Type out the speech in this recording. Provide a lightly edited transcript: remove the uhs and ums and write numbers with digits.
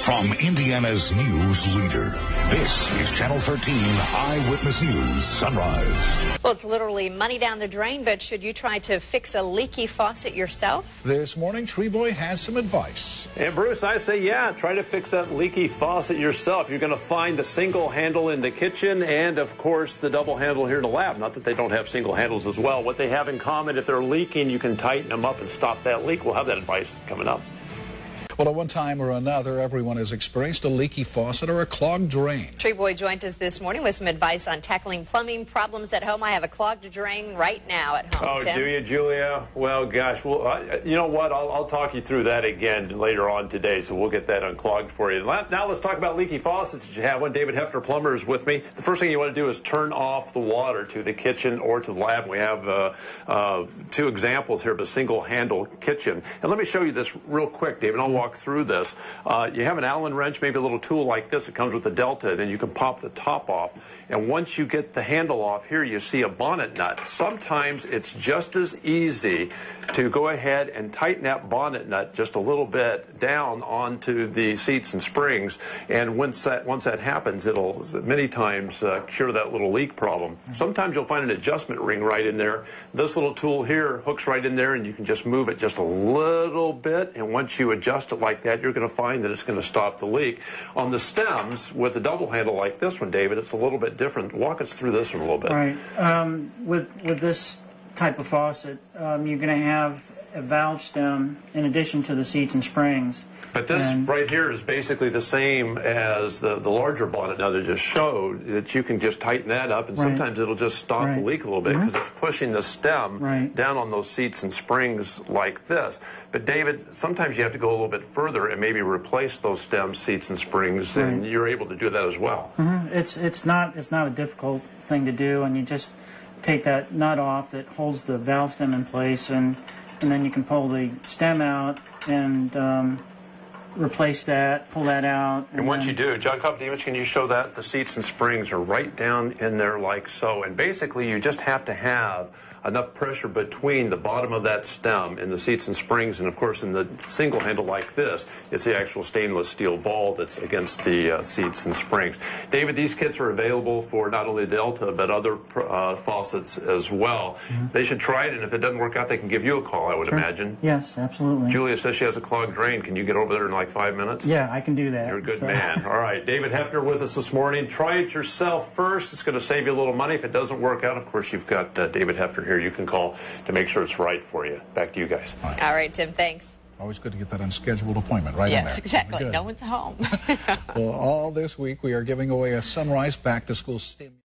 From Indiana's news leader, this is Channel 13 Eyewitness News Sunrise. Well, it's literally money down the drain, but should you try to fix a leaky faucet yourself? This morning, Treeboy has some advice. And Bruce, I say, yeah, try to fix that leaky faucet yourself. You're going to find the single handle in the kitchen and, of course, the double handle here in the lab. Not that they don't have single handles as well. What they have in common, if they're leaking, you can tighten them up and stop that leak. We'll have that advice coming up. Well, at one time or another, everyone has experienced a leaky faucet or a clogged drain. Treeboy joined us this morning with some advice on tackling plumbing problems at home. I have a clogged drain right now at home. Oh, Tim? do you, Julia? Well, gosh, well, you know what? I'll talk you through that again later on today, so we'll get that unclogged for you. Now let's talk about leaky faucets. Did you have one? David Heffner, plumber, is with me. The first thing you want to do is turn off the water to the kitchen or to the lab. We have two examples here of a single-handle kitchen. And let me show you this real quick, David. I'll walk through this. You have an Allen wrench, maybe a little tool like this. It comes with a Delta. Then you can pop the top off. And once you get the handle off here, you see a bonnet nut. Sometimes it's just as easy to go ahead and tighten that bonnet nut just a little bit down onto the seats and springs. And once that happens, it'll many times cure that little leak problem. Sometimes you'll find an adjustment ring right in there. This little tool here hooks right in there, and you can just move it just a little bit. And once you adjust it like that, you're going to find that it's going to stop the leak. On the stems, with a double handle like this one, David, it's a little bit different. Walk us through this one a little bit. Right. With this type of faucet, you're going to have a valve stem in addition to the seats and springs. But this right here is basically the same as the larger bonnet now that I just showed, that you can just tighten that up, and sometimes it'll just stop the leak a little bit because it's pushing the stem down on those seats and springs like this. But David, sometimes you have to go a little bit further and maybe replace those stems, seats, and springs, and you're able to do that as well. It's not a difficult thing to do, and you just take that nut off that holds the valve stem in place, and then you can pull the stem out and replace that, pull that out. And once you do, John Cobb-Demas, can you show that? The seats and springs are right down in there like so. And basically, you just have to have enough pressure between the bottom of that stem and the seats and springs. And, of course, in the single handle like this, it's the actual stainless steel ball that's against the seats and springs. David, these kits are available for not only Delta, but other faucets as well. They should try it, and if it doesn't work out, they can give you a call, I would imagine. Yes, absolutely. Julia says she has a clogged drain. Can you get over there in like 5 minutes? Yeah, I can do that. You're a good man. All right, David Heffner with us this morning. Try it yourself first. It's going to save you a little money. If it doesn't work out, of course, you've got David Heffner here. You can call to make sure it's right for you. Back to you guys. All right, Tim, thanks. Always good to get that unscheduled appointment right in there. Yes, exactly. No one's home. Well, all this week we are giving away a Sunrise Back to School stimulus.